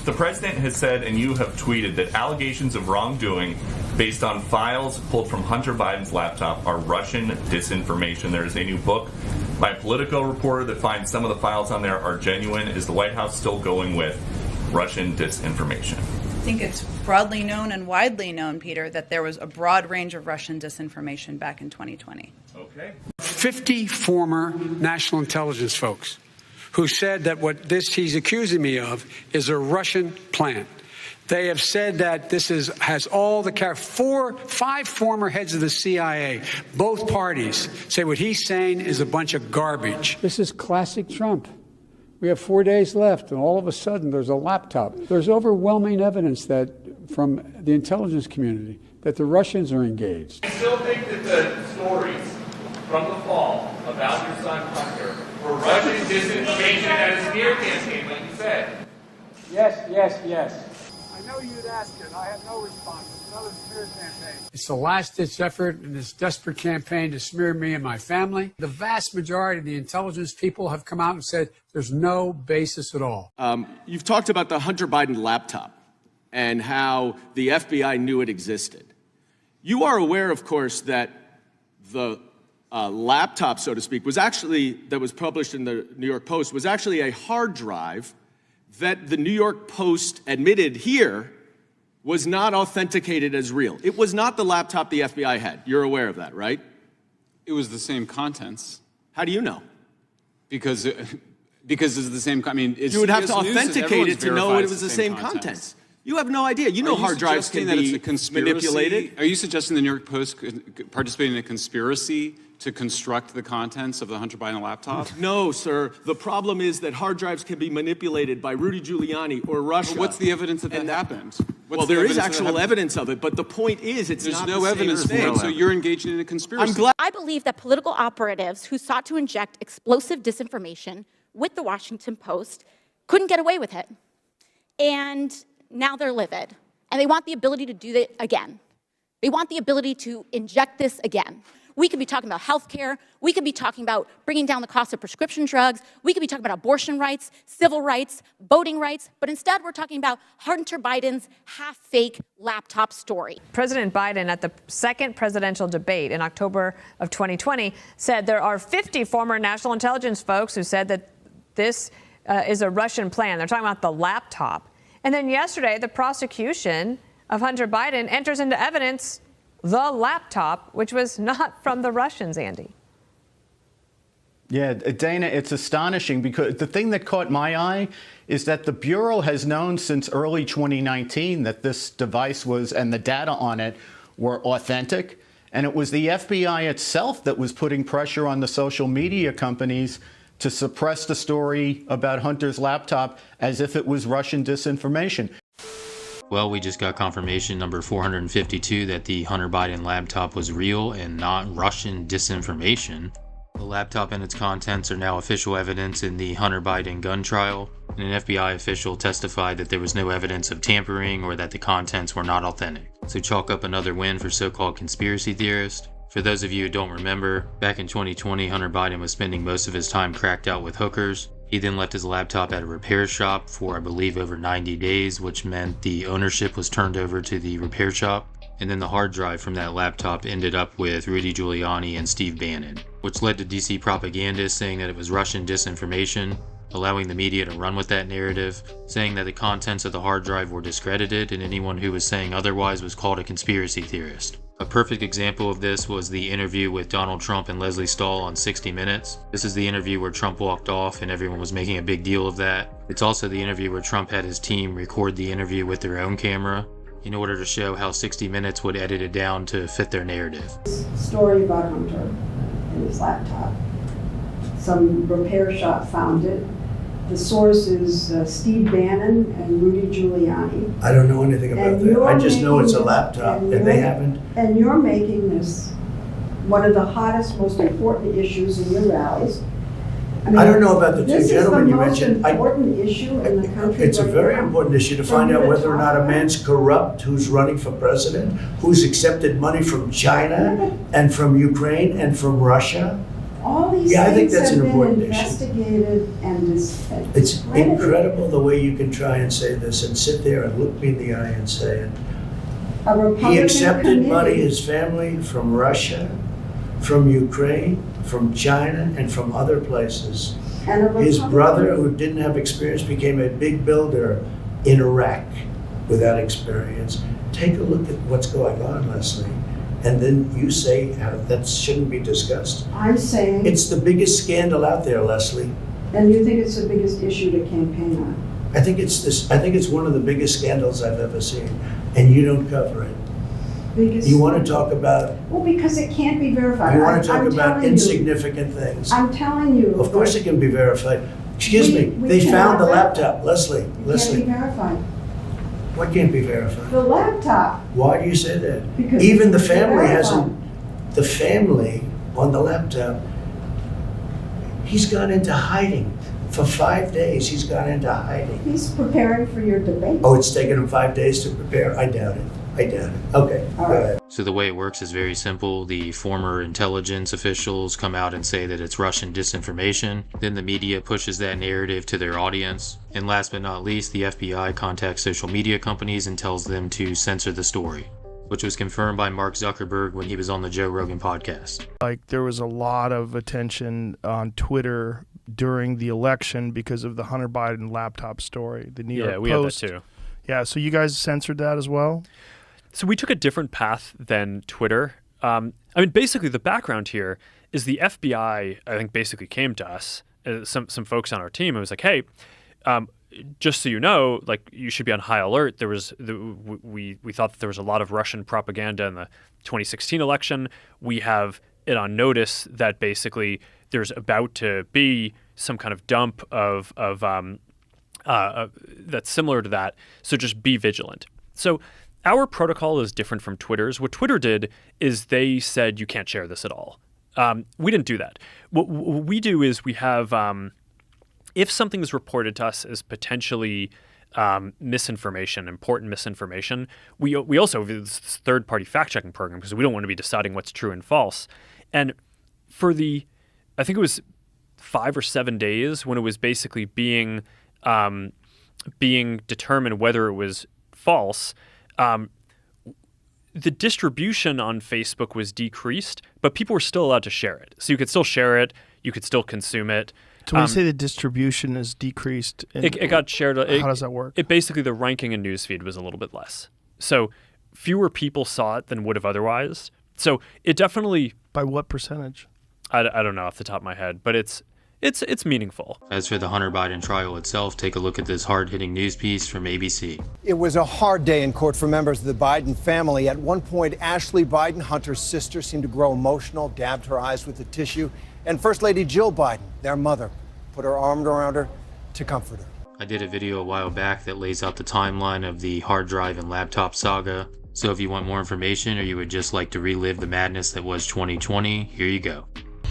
The president has said, and you have tweeted, that allegations of wrongdoing based on files pulled from Hunter Biden's laptop are Russian disinformation. There is a new book by a Politico reporter that finds some of the files on there are genuine. Is the White House still going with Russian disinformation? I think it's broadly known and widely known, Peter, that there was a broad range of Russian disinformation back in 2020. Okay. 50 former national intelligence folks who said that what he's accusing me of is a Russian plant. They have said that this has all the five former heads of the CIA, both parties, say what he's saying is a bunch of garbage. This is classic Trump. We have 4 days left, and all of a sudden there's a laptop. There's overwhelming evidence that from the intelligence community that the Russians are engaged. I still think that the stories from the fall about your son Hunter were Russian disinformation at a smear campaign, like you said. Yes. I know you'd ask it. I have no response. It's another smear campaign. It's the last-ditch effort in this desperate campaign to smear me and my family. The vast majority of the intelligence people have come out and said there's no basis at all. You've talked about the Hunter Biden laptop and how the FBI knew it existed. You are aware, of course, that the laptop, so to speak, that was published in the New York Post was actually a hard drive that the New York Post admitted here was not authenticated as real. It was not the laptop the FBI had. You're aware of that, right? It was the same contents. How do you know? Because it's the same. I mean, you would have to authenticate it to know it was the same contents. You have no idea. You know hard drives can be manipulated. Are you suggesting the New York Post participated in a conspiracy to construct the contents of the Hunter Biden laptop? No, sir. The problem is that hard drives can be manipulated by Rudy Giuliani or Russia. Well, what's the evidence that happened? Well, there is actual evidence of it, but the point is there's no evidence for it, so you're engaging in a conspiracy. I believe that political operatives who sought to inject explosive disinformation with the Washington Post couldn't get away with it. And now they're livid, and they want the ability to do it again. They want the ability to inject this again. We could be talking about health care. We could be talking about bringing down the cost of prescription drugs. We could be talking about abortion rights, civil rights, voting rights. But instead, we're talking about Hunter Biden's half-fake laptop story. President Biden, at the second presidential debate in October of 2020, said there are 50 former national intelligence folks who said that this is a Russian plan. They're talking about the laptop. And then yesterday, the prosecution of Hunter Biden enters into evidence the laptop, which was not from the Russians, Andy. Yeah, Dana, it's astonishing because the thing that caught my eye is that the Bureau has known since early 2019 that this device was, and the data on it were authentic. And it was the FBI itself that was putting pressure on the social media companies to suppress the story about Hunter's laptop as if it was Russian disinformation. Well, we just got confirmation number 452 that the Hunter Biden laptop was real and not Russian disinformation. The laptop and its contents are now official evidence in the Hunter Biden gun trial, and an FBI official testified that there was no evidence of tampering or that the contents were not authentic. So chalk up another win for so-called conspiracy theorists. For those of you who don't remember, back in 2020, Hunter Biden was spending most of his time cracked out with hookers. He then left his laptop at a repair shop for, I believe, over 90 days, which meant the ownership was turned over to the repair shop. And then the hard drive from that laptop ended up with Rudy Giuliani and Steve Bannon, which led to DC propagandists saying that it was Russian disinformation, allowing the media to run with that narrative, saying that the contents of the hard drive were discredited, and anyone who was saying otherwise was called a conspiracy theorist. A perfect example of this was the interview with Donald Trump and Leslie Stahl on 60 Minutes. This is the interview where Trump walked off and everyone was making a big deal of that. It's also the interview where Trump had his team record the interview with their own camera in order to show how 60 Minutes would edit it down to fit their narrative. Story about Hunter and his laptop. Some repair shop found it. The source is Steve Bannon and Rudy Giuliani. I don't know anything about that. I just know it's a laptop, and they haven't. And you're making this one of the hottest, most important issues in your rallies. I don't know about the two gentlemen you mentioned. This is the most important issue in the country. It's a very important issue to find out whether or not a man's corrupt who's running for president, who's accepted money from China and from Ukraine and from Russia. All these Yeah, I think things that's have an been important issue. investigated and It's discredited. incredible the way you can try and say this and sit there and look me in the eye and say it. A Republican He accepted money, committee- his family, from Russia, from Ukraine, from China, and from other places. And a His Republican- brother, who didn't have experience, became a big builder in Iraq without experience. Take a look at what's going on, Leslie, and then you say how that shouldn't be discussed. I'm saying, It's the biggest scandal out there, Leslie. and you think it's the biggest issue to campaign on. I think it's one of the biggest scandals I've ever seen, and you don't cover it. Biggest- You want to talk about Well, because it can't be verified. you want to talk I'm about telling you. insignificant things. I'm telling you. Of course it can be verified. Excuse We- me, we they found the cannot laptop. Leslie, It can't be Leslie, verified. what can't be verified? The laptop, Why do you say that? Because Even the it's family verified. hasn't, the family on the laptop, he's gone into hiding. For 5 days, he's gone into hiding. he's preparing for your debate. Oh, it's taken him 5 days to prepare? I doubt it. I doubt it. Okay, go ahead. So the way it works is very simple. The former intelligence officials come out and say that it's Russian disinformation. Then the media pushes that narrative to their audience. And last but not least, the FBI contacts social media companies and tells them to censor the story, which was confirmed by Mark Zuckerberg when he was on the Joe Rogan podcast. Like, there was a lot of attention on Twitter during the election because of the Hunter Biden laptop story, the New York we Post. had that too. Yeah, so you guys censored that as well? So we took a different path than Twitter. I mean, basically the background here is the FBI, I think, basically came to us, some folks on our team, and was like, hey, just so you know, like, you should be on high alert. There was we thought that there was a lot of Russian propaganda in the 2016 election. We have it on notice that basically there's about to be some kind of dump of that's similar to that. So just be vigilant. So our protocol is different from Twitter's. What Twitter did is they said you can't share this at all. We didn't do that. What we do is we have, if something is reported to us as potentially misinformation, important misinformation, we also have this third-party fact-checking program because we don't want to be deciding what's true and false. And for I think it was 5 or 7 days when it was basically being determined whether it was false, the distribution on Facebook was decreased, but people were still allowed to share it. So you could still share it, you could still consume it. So when you say the distribution is decreased, it got shared. How does that work? It basically, the ranking in newsfeed was a little bit less. So fewer people saw it than would have otherwise. So it definitely... By what percentage? I don't know off the top of my head, but it's meaningful. As for the Hunter Biden trial itself, take a look at this hard-hitting news piece from ABC. It was a hard day in court for members of the Biden family. At one point, Ashley Biden, Hunter's sister, seemed to grow emotional, dabbed her eyes with a tissue. And First Lady Jill Biden, their mother, put her arm around her to comfort her. I did a video a while back that lays out the timeline of the hard drive and laptop saga. So if you want more information or you would just like to relive the madness that was 2020, here you go.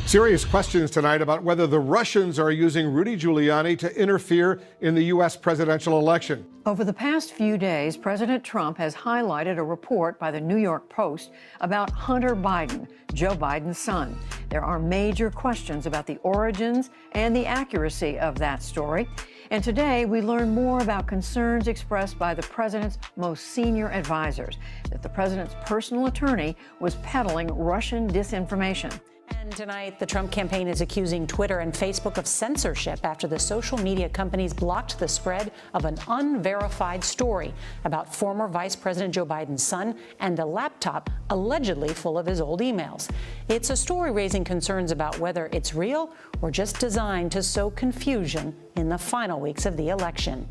Serious questions tonight about whether the Russians are using Rudy Giuliani to interfere in the U.S. presidential election. Over the past few days, President Trump has highlighted a report by the New York Post about Hunter Biden, Joe Biden's son. There are major questions about the origins and the accuracy of that story. And today, we learn more about concerns expressed by the president's most senior advisors, that the president's personal attorney was peddling Russian disinformation. And tonight, the Trump campaign is accusing Twitter and Facebook of censorship after the social media companies blocked the spread of an unverified story about former Vice President Joe Biden's son and a laptop allegedly full of his old emails. It's a story raising concerns about whether it's real or just designed to sow confusion in the final weeks of the election.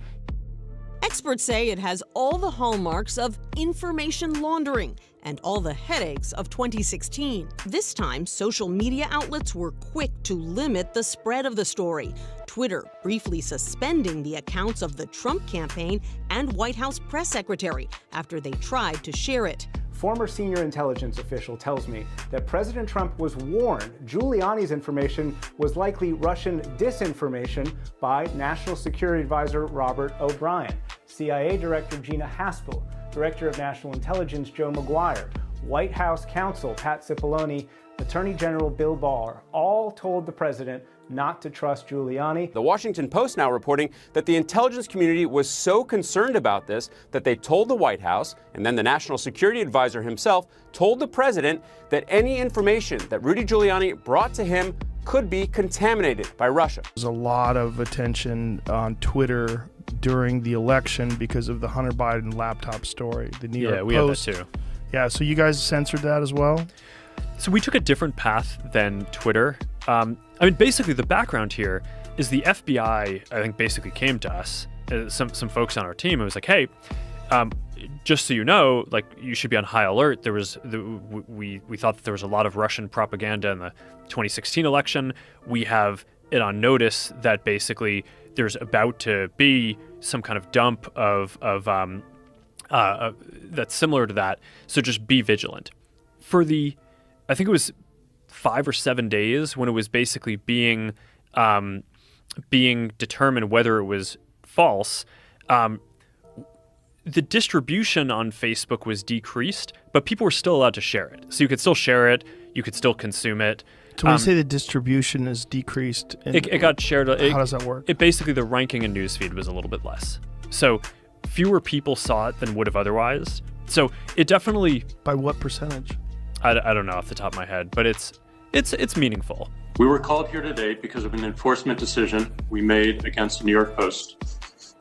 Experts say it has all the hallmarks of information laundering and all the headaches of 2016. This time, social media outlets were quick to limit the spread of the story. Twitter briefly suspending the accounts of the Trump campaign and White House press secretary after they tried to share it. Former senior intelligence official tells me that President Trump was warned Giuliani's information was likely Russian disinformation by National Security Advisor Robert O'Brien, CIA Director Gina Haspel, Director of National Intelligence Joe Maguire, White House counsel Pat Cipollone, Attorney General Bill Barr, all told the president not to trust Giuliani. The Washington Post now reporting that the intelligence community was so concerned about this that they told the White House, and then the National Security Advisor himself told the president that any information that Rudy Giuliani brought to him could be contaminated by Russia. There's a lot of attention on Twitter during the election because of the Hunter Biden laptop story. The New York we Post. have that too. Yeah, so you guys censored that as well? So we took a different path than Twitter. Basically the background here is the FBI, I think, basically came to us, some folks on our team, and was like, hey, just so you know, like, you should be on high alert. There was we thought that there was a lot of Russian propaganda in the 2016 election. We have it on notice that basically there's about to be some kind of dump of that's similar to that. So just be vigilant. For the, I think it was 5 or 7 days when it was basically being determined whether it was false. The distribution on Facebook was decreased, but people were still allowed to share it. So you could still share it, you could still consume it. So when you say the distribution is decreased, it got shared. How does that work? It basically, the ranking in newsfeed was a little bit less. So fewer people saw it than would have otherwise. So it definitely. By what percentage? I don't know off the top of my head, but it's meaningful. We were called here today because of an enforcement decision we made against the New York Post,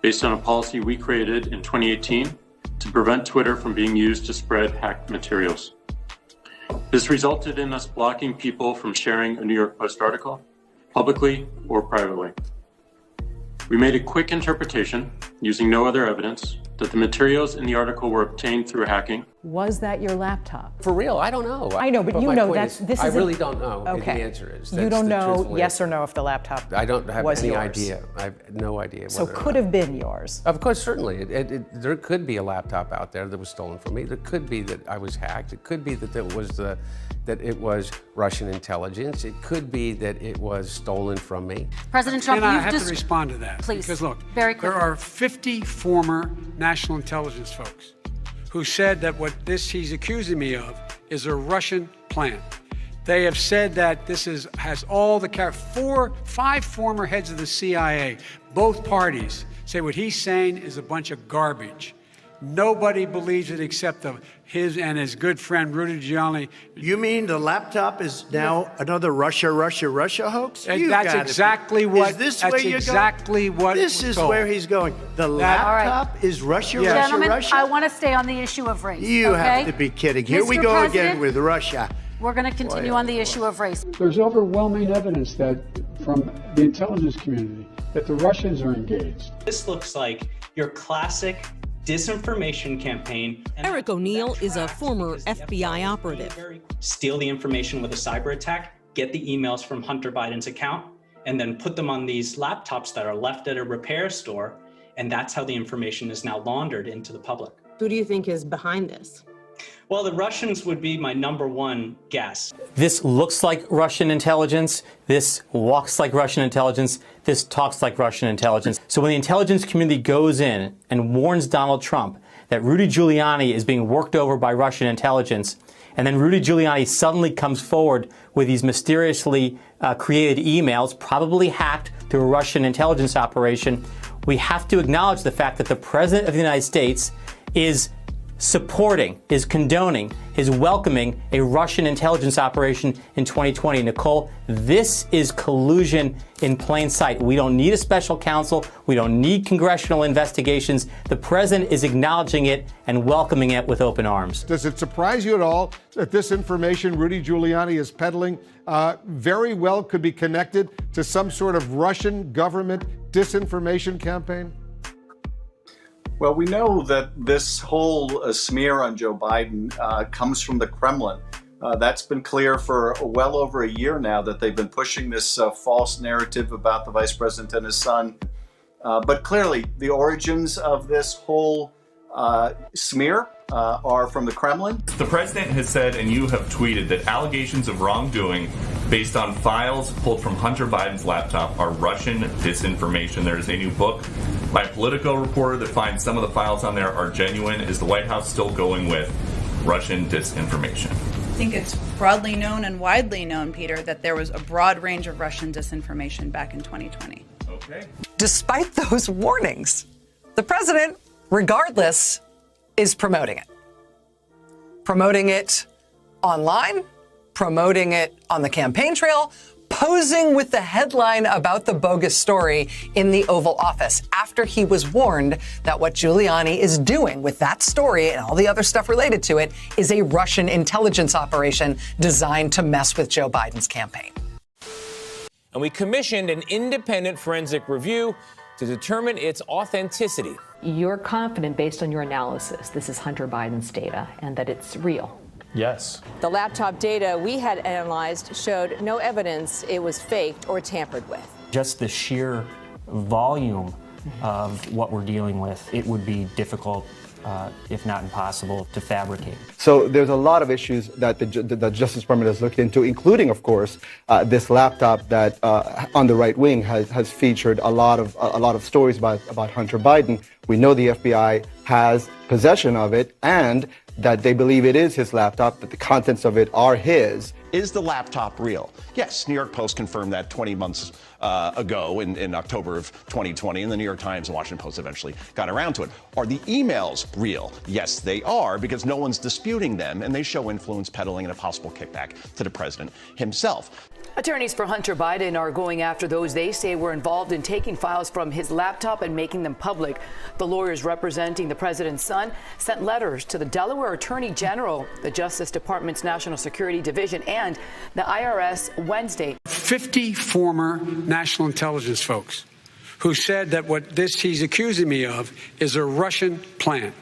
based on a policy we created in 2018 to prevent Twitter from being used to spread hacked materials. This resulted in us blocking people from sharing a New York Post article, publicly or privately. We made a quick interpretation, using no other evidence, that the materials in the article were obtained through hacking. Was that your laptop? For real, I don't know. I know, but you know that's this is. I really don't know. Okay. The answer is. You don't know yes or no if the laptop. I don't have any yours. idea. I have no idea. So could have been yours. Of course, certainly. There could be a laptop out there that was stolen from me. There could be that I was hacked. It could be that it was Russian intelligence. It could be that it was stolen from me. President Trump, I have to respond to that. Please, because look, very quickly. There are 50 former national intelligence folks who said that what he's accusing me of is a Russian plan. They have said that this has all the 5 former heads of the CIA, both parties, say what he's saying is a bunch of garbage. Nobody believes it except his and his good friend Rudy Giuliani. You mean the laptop is now another Russia hoax? That's exactly what. Is this that's where you're exactly going? what. This is where he's going. The laptop is Russia, Gentlemen, Russia. I want to stay on the issue of race. You okay? have to be kidding. Here we Mr. go President, again with Russia. We're going to continue on the issue of race. There's overwhelming evidence that from the intelligence community that the Russians are engaged. This looks like your classic disinformation campaign. Eric O'Neill is a former FBI operative. Steal the information with a cyber attack, get the emails from Hunter Biden's account, and then put them on these laptops that are left at a repair store. And that's how the information is now laundered into the public. Who do you think is behind this? Well, the Russians would be my number one guess. This looks like Russian intelligence. This walks like Russian intelligence. This talks like Russian intelligence. So when the intelligence community goes in and warns Donald Trump that Rudy Giuliani is being worked over by Russian intelligence, and then Rudy Giuliani suddenly comes forward with these mysteriously created emails, probably hacked through a Russian intelligence operation, we have to acknowledge the fact that the President of the United States is supporting, is condoning, is welcoming a Russian intelligence operation in 2020. Nicole, this is collusion in plain sight. We don't need a special counsel. We don't need congressional investigations. The president is acknowledging it and welcoming it with open arms. Does it surprise you at all that this information Rudy Giuliani is peddling very well could be connected to some sort of Russian government disinformation campaign? Well, we know that this whole smear on Joe Biden comes from the Kremlin. That's been clear for well over a year now that they've been pushing this false narrative about the vice president and his son. But clearly, the origins of this whole smear are from the Kremlin. The president has said, and you have tweeted, that allegations of wrongdoing based on files pulled from Hunter Biden's laptop are Russian disinformation. There is a new book by a Politico reporter that finds some of the files on there are genuine. Is the White House still going with Russian disinformation? I think it's broadly known and widely known, Peter, that there was a broad range of Russian disinformation back in 2020. Okay. Despite those warnings, the president, regardless, is promoting it. Promoting it online, promoting it on the campaign trail, posing with the headline about the bogus story in the Oval Office after he was warned that what Giuliani is doing with that story and all the other stuff related to it is a Russian intelligence operation designed to mess with Joe Biden's campaign. And we commissioned an independent forensic review to determine its authenticity. You're confident, based on your analysis, this is Hunter Biden's data and that it's real? Yes. The laptop data we had analyzed showed no evidence it was faked or tampered with. Just the sheer volume of what we're dealing with, it would be difficult, if not impossible, to fabricate. So there's a lot of issues that the Justice Department has looked into, including, of course, this laptop that on the right wing has featured a lot of stories about Hunter Biden. We know the FBI has possession of it and that they believe it is his laptop, that the contents of it are his. Is the laptop real? Yes, New York Post confirmed that 20 months ago in October of 2020, and the New York Times and Washington Post eventually got around to it. Are the emails real? Yes, they are, because no one's disputing them, and they show influence peddling and a possible kickback to the president himself. Attorneys for Hunter Biden are going after those they say were involved in taking files from his laptop and making them public. The lawyers representing the president's son sent letters to the Delaware Attorney General, the Justice Department's National Security Division, and the IRS Wednesday. 50 former national intelligence folks who said that what he's accusing me of is a Russian plant.